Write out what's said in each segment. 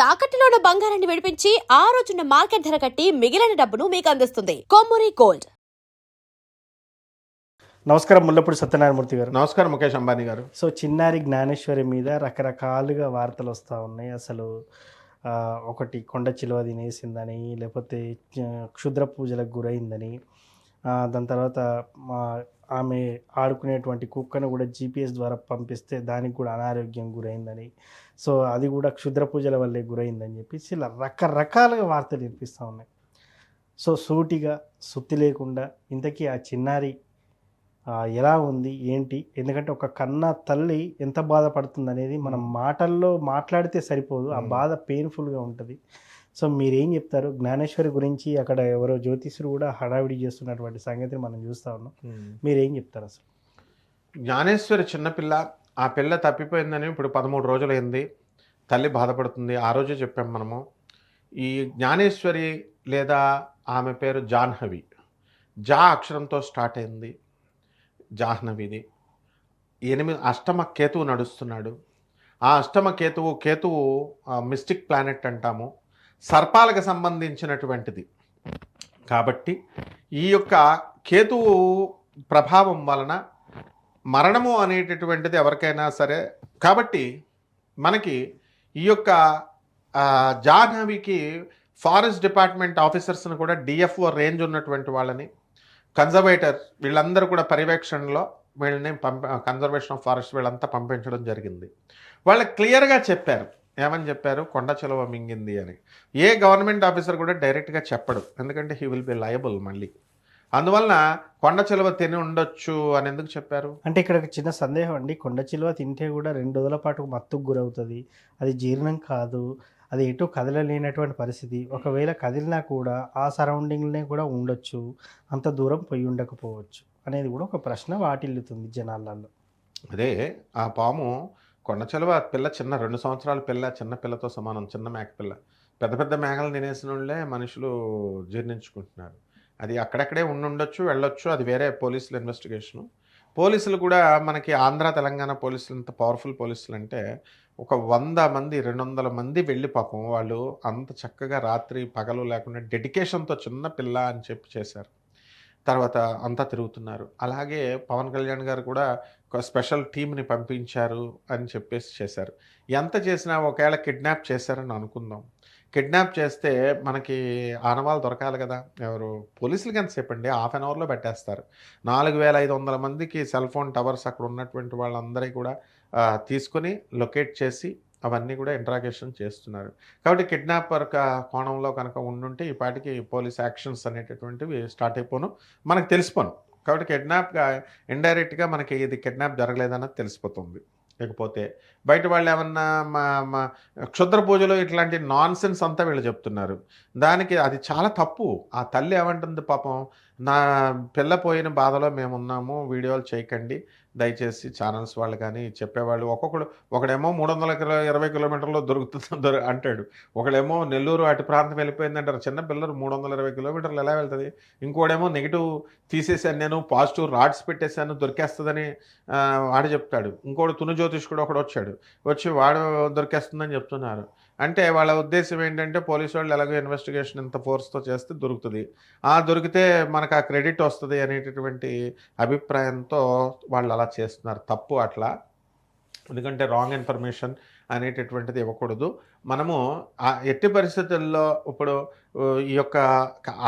తాకట్టులో ఉన్న బంగారాన్ని విడిపించి ఆ రోజున్న మార్కెట్ ధర కట్టి మిగిలిన డబ్బును మీకు అందిస్తుంది కొమ్మూరి గోల్డ్. నమస్కారం ముల్లపూడి సత్యనారాయణమూర్తి గారు. నమస్కారం ముఖేష్ అంబానీ గారు. సో చిన్నారి జ్ఞానేశ్వరి మీద రకరకాలుగా వార్తలు వస్తూ ఉన్నాయి. అసలు ఒకటి కొండ చిలువ తినేసిందని, లేకపోతే క్షుద్ర పూజలకు గురైందని, దాని తర్వాత ఆమె ఆడుకునేటువంటి కుక్కను కూడా జీపీఎస్ ద్వారా పంపిస్తే దానికి కూడా అనారోగ్యం గురైందని, సో అది కూడా క్షుద్ర పూజల వల్లే గురైందని చెప్పేసి ఇలా రకరకాలుగా వార్తలు వినిపిస్తూ ఉన్నాయి. సో సూటిగా సుత్తి లేకుండా ఇంతకీ ఆ చిన్నారి ఎలా ఉంది ఏంటి, ఎందుకంటే ఒక కన్న తల్లి ఎంత బాధపడుతుంది అనేది మనం మాటల్లో మాట్లాడితే సరిపోదు, ఆ బాధ పెయిన్ఫుల్గా ఉంటుంది. సో మీరేం చెప్తారు జ్ఞానేశ్వరి గురించి? అక్కడ ఎవరో జ్యోతిష్యుడు కూడా హడావిడి చేస్తున్నటువంటి సంగతిని మనం చూస్తూ ఉన్నాం. మీరేం చెప్తారు అసలు? జ్ఞానేశ్వరి చిన్నపిల్ల, ఆ పిల్ల తప్పిపోయిందని ఇప్పుడు 13 రోజులైంది. తల్లి బాధపడుతుంది. ఆ రోజే చెప్పాం మనము. ఈ జ్ఞానేశ్వరి లేదా ఆమె పేరు జాహ్నవి, జా అక్షరంతో స్టార్ట్ అయింది. జాహ్నవిది 8 అష్టమ కేతువు నడుస్తున్నాడు. ఆ అష్టమ కేతువు మిస్టిక్ ప్లానెట్ అంటాము, సర్పాలకు సంబంధించినటువంటిది. కాబట్టి ఈ యొక్క కేతువు ప్రభావం వలన మరణము అనేటటువంటిది ఎవరికైనా సరే. కాబట్టి మనకి ఈ యొక్క జాహ్నవికి ఫారెస్ట్ డిపార్ట్మెంట్ ఆఫీసర్స్ని కూడా డిఎఫ్ఓ రేంజ్ ఉన్నటువంటి వాళ్ళని, కన్జర్వేటర్ వీళ్ళందరూ కూడా పర్యవేక్షణలో వీళ్ళని కన్జర్వేషన్ ఆఫ్ ఫారెస్ట్ వీళ్ళంతా పంపించడం జరిగింది. వాళ్ళకి క్లియర్గా చెప్పారు. ఏమని చెప్పారు? కొండ చిలువ మింగింది అని. ఏ గవర్నమెంట్ ఆఫీసర్ కూడా డైరెక్ట్గా చెప్పడు, ఎందుకంటే హీ విల్ బి లయబుల్ మళ్ళీ. అందువలన కొండ చిలువ తిని ఉండొచ్చు అని ఎందుకు చెప్పారు అంటే ఇక్కడ చిన్న సందేహం అండి. కొండ చిలువ తింటే కూడా 2 రోజుల పాటు మత్తుకు గురవుతుంది, అది జీర్ణం కాదు, అది ఎటు కదలలేనటువంటి పరిస్థితి. ఒకవేళ కదిలినా కూడా ఆ సరౌండింగ్లోనే కూడా ఉండొచ్చు, అంత దూరం పోయి ఉండకపోవచ్చు అనేది కూడా ఒక ప్రశ్న వాటిల్లుతుంది జనాలలో. అదే ఆ పాము కొండ చిలువ పిల్ల చిన్న 2 సంవత్సరాల పిల్ల, చిన్న పిల్లతో సమానం, చిన్న మేక పిల్ల. పెద్ద పెద్ద మేకలు తినేసిన వాళ్ళే మనుషులు జీర్ణించుకుంటున్నారు. అది అక్కడక్కడే ఉండొచ్చు, వెళ్ళొచ్చు, అది వేరే పోలీసుల ఇన్వెస్టిగేషను. పోలీసులు కూడా మనకి ఆంధ్ర తెలంగాణ పోలీసులు ఎంత పవర్ఫుల్ పోలీసులు అంటే, ఒక 100 మంది 200 మంది వెళ్ళి పాపం వాళ్ళు అంత చక్కగా రాత్రి పగలు లేకుండా డెడికేషన్తో చిన్న పిల్ల అని చెప్పి చేశారు. తర్వాత అంతా తిరుగుతున్నారు. అలాగే పవన్ కళ్యాణ్ గారు కూడా ఒక స్పెషల్ టీంని పంపించారు అని చెప్పేసి చేశారు. ఎంత చేసినా ఒకవేళ కిడ్నాప్ చేశారని అనుకుందాం. కిడ్నాప్ చేస్తే మనకి ఆనవాళ్ళు దొరకాలి కదా. ఎవరు పోలీసులకి ఎంతసేపు అండి, హాఫ్ అన్ అవర్లో పెట్టేస్తారు. 4500 మందికి సెల్ ఫోన్ టవర్స్ అక్కడ ఉన్నటువంటి వాళ్ళందరికీ కూడా తీసుకొని లొకేట్ చేసి అవన్నీ కూడా ఇంట్రాగేషన్ చేస్తున్నారు. కాబట్టి కిడ్నాపర్ కోణంలో కనుక ఉండుంటే ఈ పాటికి పోలీస్ యాక్షన్స్ అనేటటువంటివి స్టార్ట్ అయిపోను, మనకు తెలిసిపోను. కాబట్టి కిడ్నాప్గా ఇండైరెక్ట్గా మనకి ఇది కిడ్నాప్ జరగలేదన్నది తెలిసిపోతుంది. లేకపోతే బయట వాళ్ళు ఏమన్నా మా క్షుద్ర పూజలు ఇట్లాంటి నాన్ సెన్స్ అంతా వీళ్ళు చెప్తున్నారు. దానికి అది చాలా తప్పు. ఆ తల్లి ఏమంటుంది పాపం, నా పిల్ల పోయిన బాధలో మేమున్నాము, వీడియోలు చేయకండి దయచేసి ఛానల్స్ వాళ్ళు కానీ చెప్పేవాళ్ళు. ఒకడేమో 320 కిలోమీటర్లో దొరుకుతుంది అంటాడు, ఒకడేమో నెల్లూరు అటు ప్రాంతం వెళ్ళిపోయిందంటారు. చిన్న పిల్లలు 320 కిలోమీటర్లు ఎలా వెళ్తుంది? ఇంకోడేమో నెగిటివ్ తీసేసాను నేను, పాజిటివ్ రాడ్స్ పెట్టేశాను దొరికేస్తుందని వాడు చెప్తాడు. ఇంకోడు తును జ్యోతిష్కుడు ఒకడు వచ్చి వాడు దొరికేస్తుందని చెప్తున్నారు. అంటే వాళ్ళ ఉద్దేశం ఏంటంటే పోలీసు వాళ్ళు ఎలాగో ఇన్వెస్టిగేషన్ ఇంత ఫోర్స్తో చేస్తే దొరుకుతుంది, దొరికితే మనకు ఆ క్రెడిట్ వస్తుంది అనేటటువంటి అభిప్రాయంతో వాళ్ళు అలా చేస్తున్నారు. తప్పు అట్లా, ఎందుకంటే రాంగ్ ఇన్ఫర్మేషన్ అనేటటువంటిది ఇవ్వకూడదు. మనము ఎట్టి పరిస్థితుల్లో ఇప్పుడు ఈ యొక్క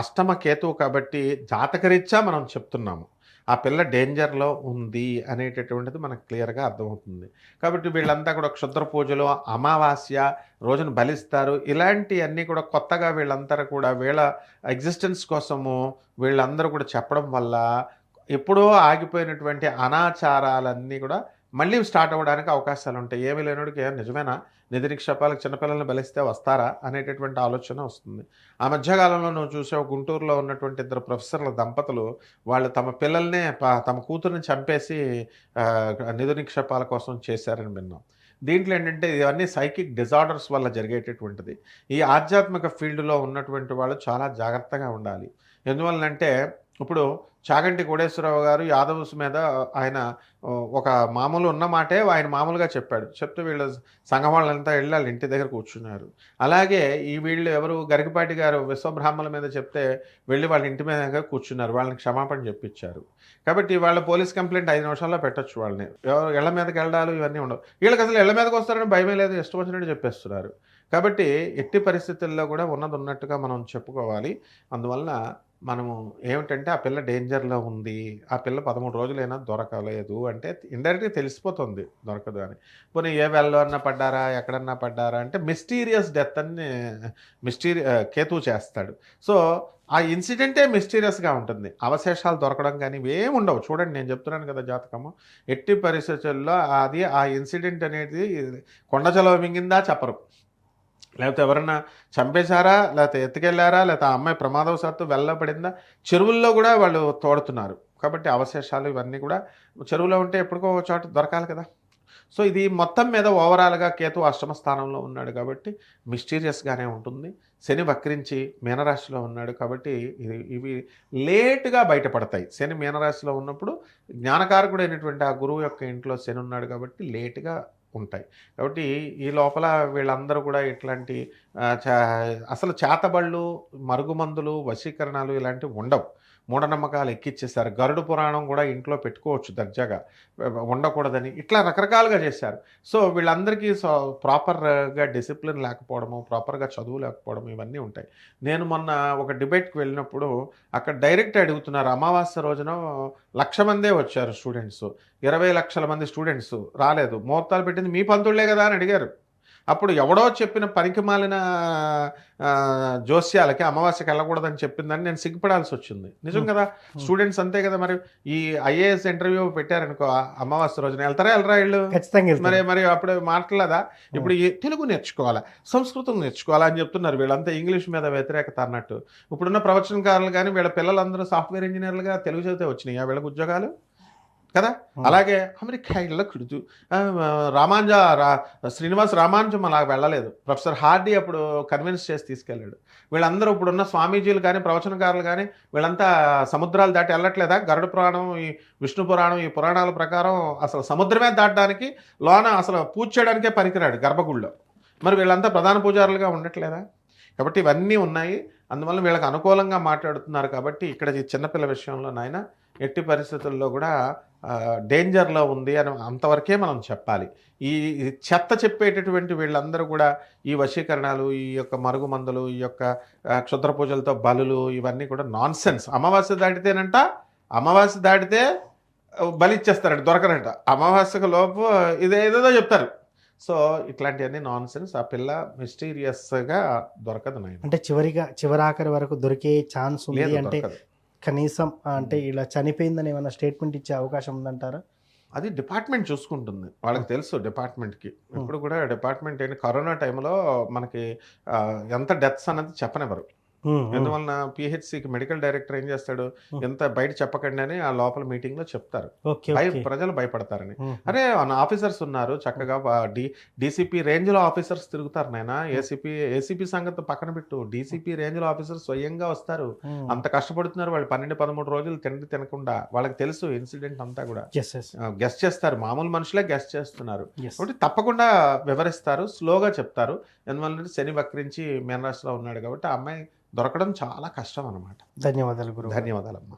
అష్టమ కేతువు కాబట్టి జాతకరీత్యా మనం చెప్తున్నాము ఆ పిల్ల డేంజర్లో ఉంది అనేటటువంటిది మనకు క్లియర్గా అర్థమవుతుంది. కాబట్టి వీళ్ళంతా కూడా క్షుద్ర పూజలు, అమావాస్య రోజున బలిస్తారు, ఇలాంటివన్నీ కూడా కొత్తగా వీళ్ళంతా కూడా వీళ్ళ ఎగ్జిస్టెన్స్ కోసము వీళ్ళందరూ కూడా చెప్పడం వల్ల ఎప్పుడో ఆగిపోయినటువంటి అనాచారాలన్నీ కూడా మళ్ళీ స్టార్ట్ అవ్వడానికి అవకాశాలు ఉంటాయి. ఏమీ లేనోడికి నిజమేనా నిధి నిక్షేపాలకు చిన్నపిల్లల్ని బలిస్తే వస్తారా అనేటటువంటి ఆలోచన వస్తుంది. ఆ మధ్యకాలంలో నువ్వు చూసావు, గుంటూరులో ఉన్నటువంటి 2 ప్రొఫెసర్ల దంపతులు వాళ్ళు తమ పిల్లల్నే తమ కూతుర్ని చంపేసి నిధి నిక్షేపాల కోసం చేశారని విన్నాం. దీంట్లో ఏంటంటే ఇవన్నీ సైకిక్ డిజార్డర్స్ వల్ల జరిగేటటువంటిది. ఈ ఆధ్యాత్మిక ఫీల్డ్లో ఉన్నటువంటి వాళ్ళు చాలా జాగ్రత్తగా ఉండాలి. ఎందువల్లంటే ఇప్పుడు చాగంటి కోటేశ్వరరావు గారు యాదవ్స్ మీద ఆయన ఒక మామూలు ఉన్న మాటే ఆయన మామూలుగా చెప్పాడు. చెప్తే వీళ్ళ సంఘం వాళ్ళంతా వెళ్ళి వాళ్ళ ఇంటి దగ్గర కూర్చున్నారు. అలాగే ఈ వీళ్ళు ఎవరు గరికపాటి గారు విశ్వబ్రాహ్మణుల మీద చెప్తే వెళ్ళి వాళ్ళ ఇంటి మీద కూర్చున్నారు. వాళ్ళని క్షమాపణ చెప్పించారు. కాబట్టి వాళ్ళ పోలీస్ కంప్లైంట్ 5 నిమిషాల్లో పెట్టొచ్చు వాళ్ళని. ఇళ్ల మీదకి వెళ్ళడాలు ఇవన్నీ ఉండవు. వీళ్ళకి అసలు ఇళ్ల మీదకి వస్తారని భయమే లేదు, ఇష్టం వచ్చినట్టు చెప్పేస్తున్నారు. కాబట్టి ఎట్టి పరిస్థితుల్లో కూడా ఉన్నది ఉన్నట్టుగా మనం చెప్పుకోవాలి. అందువలన మనము ఏమిటంటే ఆ పిల్ల డేంజర్లో ఉంది, ఆ పిల్ల 13 రోజులైనా దొరకలేదు అంటే ఇండైరెక్ట్గా తెలిసిపోతుంది దొరకదు అని. పోనీ ఏ వెల్లో అన్నా పడ్డారా, ఎక్కడన్నా పడ్డారా అంటే మిస్టీరియస్ డెత్ అని కేతువు చేస్తాడు. సో ఆ ఇన్సిడెంటే మిస్టీరియస్గా ఉంటుంది. అవశేషాలు దొరకడం కానీ ఇవేమి ఉండవు. చూడండి, నేను చెప్తున్నాను కదా జాతకము, ఎట్టి పరిస్థితుల్లో అది ఆ ఇన్సిడెంట్ అనేది కొండ చలవ మింగిందా చెప్పరు, లేకపోతే ఎవరన్నా చంపేశారా, లేకపోతే ఎత్తుకెళ్ళారా, లేకపోతే ఆ అమ్మాయి ప్రమాదవశాత్తు వెళ్ళబడిందా, చెరువుల్లో కూడా వాళ్ళు తోడుతున్నారు. కాబట్టి అవశేషాలు ఇవన్నీ కూడా చెరువులో ఉంటే ఎప్పటికో చోట దొరకాలి కదా. సో ఇది మొత్తం మీద ఓవరాల్గా కేతు అష్టమ స్థానంలో ఉన్నాడు కాబట్టి మిస్టీరియస్గానే ఉంటుంది. శని వక్రించి మీనరాశిలో ఉన్నాడు కాబట్టి ఇవి లేటుగా బయటపడతాయి. శని మీనరాశిలో ఉన్నప్పుడు జ్ఞానకారకుడైనటువంటి ఆ గురువు యొక్క ఇంట్లో శని ఉన్నాడు కాబట్టి లేటుగా ఉంటాయి. కాబట్టి ఈ లోపల వీళ్ళందరూ కూడా ఇట్లాంటి అసలు చేతబళ్ళు, మరుగుమందులు, వశీకరణాలు ఇలాంటివి ఉండవు. మూఢనమ్మకాలు ఎక్కిచ్చేశారు. గరుడు పురాణం కూడా ఇంట్లో పెట్టుకోవచ్చు దర్జాగా, ఉండకూడదని ఇట్లా రకరకాలుగా చేశారు. సో వీళ్ళందరికీ ప్రాపర్గా డిసిప్లిన్ లేకపోవడము, ప్రాపర్గా చదువు లేకపోవడం ఇవన్నీ ఉంటాయి. నేను మొన్న ఒక డిబేట్కి వెళ్ళినప్పుడు అక్కడ డైరెక్ట్ అడుగుతున్నారు, అమావాస్య రోజున 1,00,000 మందే వచ్చారు స్టూడెంట్స్, 20 లక్షల మంది స్టూడెంట్స్ రాలేదు, ముహూర్తాలు పెట్టింది మీ పంతుళ్లే కదా అని అడిగారు. అప్పుడు ఎవడో చెప్పిన పనికిమాలిన జోస్యాలకి అమావాస్యకి వెళ్ళకూడదని చెప్పిందని నేను సిగ్గుపడాల్సి వచ్చింది. నిజం కదా, స్టూడెంట్స్ అంతే కదా. మరి ఈ ఐఏఎస్ ఇంటర్వ్యూ పెట్టారనుకో అమావాస్య రోజున వెళ్ళరా వీళ్ళు, మరి అప్పుడు మాట్లాడదా. ఇప్పుడు ఈ తెలుగు నేర్చుకోవాలా, సంస్కృతం నేర్చుకోవాలా అని చెప్తున్నారు. వీళ్ళంతా ఇంగ్లీష్ మీద వ్యతిరేకత అన్నట్టు. ఇప్పుడున్న ప్రవచనకారులు కానీ వీళ్ళ పిల్లలందరూ సాఫ్ట్వేర్ ఇంజనీర్లుగా తెలుగు చదివితే వచ్చినాయి వీళ్ళకి ఉద్యోగాలు కదా. అలాగే అమెరికా ఇళ్ళ కుడుతూ శ్రీనివాస్ రామానుజం అలా వెళ్ళలేదు. ప్రొఫెసర్ హార్డీ అప్పుడు కన్విన్స్ చేసి తీసుకెళ్ళాడు. వీళ్ళందరూ ఇప్పుడున్న స్వామీజీలు కానీ ప్రవచనకారులు కానీ వీళ్ళంతా సముద్రాలు దాటి వెళ్ళట్లేదా. గరుడ పురాణం, ఈ విష్ణు పురాణం, ఈ పురాణాల ప్రకారం అసలు సముద్రమే దాటడానికి లోన అసలు పూజ చేయడానికే పనికిరాడు గర్భగుడిలో. మరి వీళ్ళంతా ప్రధాన పూజారులుగా ఉండట్లేదా. కాబట్టి ఇవన్నీ ఉన్నాయి. అందువల్ల వీళ్ళకి అనుకూలంగా మాట్లాడుతున్నారు. కాబట్టి ఇక్కడ ఈ చిన్నపిల్ల విషయంలో నాయన ఎట్టి పరిస్థితుల్లో కూడా డేంజర్లో ఉంది అని అంతవరకే మనం చెప్పాలి. ఈ చెత్త చెప్పేటటువంటి వీళ్ళందరూ కూడా ఈ వశీకరణాలు, ఈ యొక్క మరుగుమందులు, ఈ యొక్క క్షుద్ర పూజలతో బలులు ఇవన్నీ కూడా నాన్ సెన్స్. అమావాస్య దాటితే బలి ఇచ్చేస్తారంట, దొరకరంట. అమావాస్యకు లోపు ఇదేదో చెప్తారు. సో ఇట్లాంటివన్నీ నాన్ సెన్స్. ఆ పిల్ల మిస్టీరియస్గా దొరకదు నాయన. అంటే చివరాఖరి వరకు దొరికే ఛాన్స్ ఉంది అంటే కనీసం అంటే ఇలా చనిపోయిందని ఏమైనా స్టేట్మెంట్ ఇచ్చే అవకాశం ఉందంటారా? అది డిపార్ట్మెంట్ చూసుకుంటుంది, వాళ్ళకి తెలుసు డిపార్ట్మెంట్కి. ఇప్పుడు కూడా డిపార్ట్మెంట్ ఏంటి, కరోనా టైంలో మనకి ఎంత డెత్స్ అన్నది చెప్పనివ్వరు. ఎందువలన పిహెచ్సికి మెడికల్ డైరెక్టర్ ఏం చేస్తాడు, ఎంత బయట చెప్పకండి అని ఆ లోపల మీటింగ్ లో చెప్తారు. ప్రజలు భయపడతారని. అరే ఆఫీసర్స్ ఉన్నారు చక్కగా, డీసీపీ రేంజ్ లో ఆఫీసర్స్ తిరుగుతారు నాయన. ఏసీపీ సంగతి పక్కన పెట్టు, డీసీపీ రేంజ్ లో ఆఫీసర్స్ స్వయంగా వస్తారు. అంత కష్టపడుతున్నారు వాళ్ళు. 12-13 రోజులు తినకుండా. వాళ్ళకి తెలుసు ఇన్సిడెంట్ అంతా కూడా గెస్ట్ చేస్తారు. మామూలు మనుషులే గెస్ట్ చేస్తున్నారు కాబట్టి తప్పకుండా వివరిస్తారు, స్లోగా చెప్తారు. ఎందువల్ల శని వక్రించి మీనరాశిలో ఉన్నాడు కాబట్టి ఆ అమ్మాయి దొరకడం చాలా కష్టం అన్నమాట. ధన్యవాదాలు గురువు. ధన్యవాదాలమ్మా.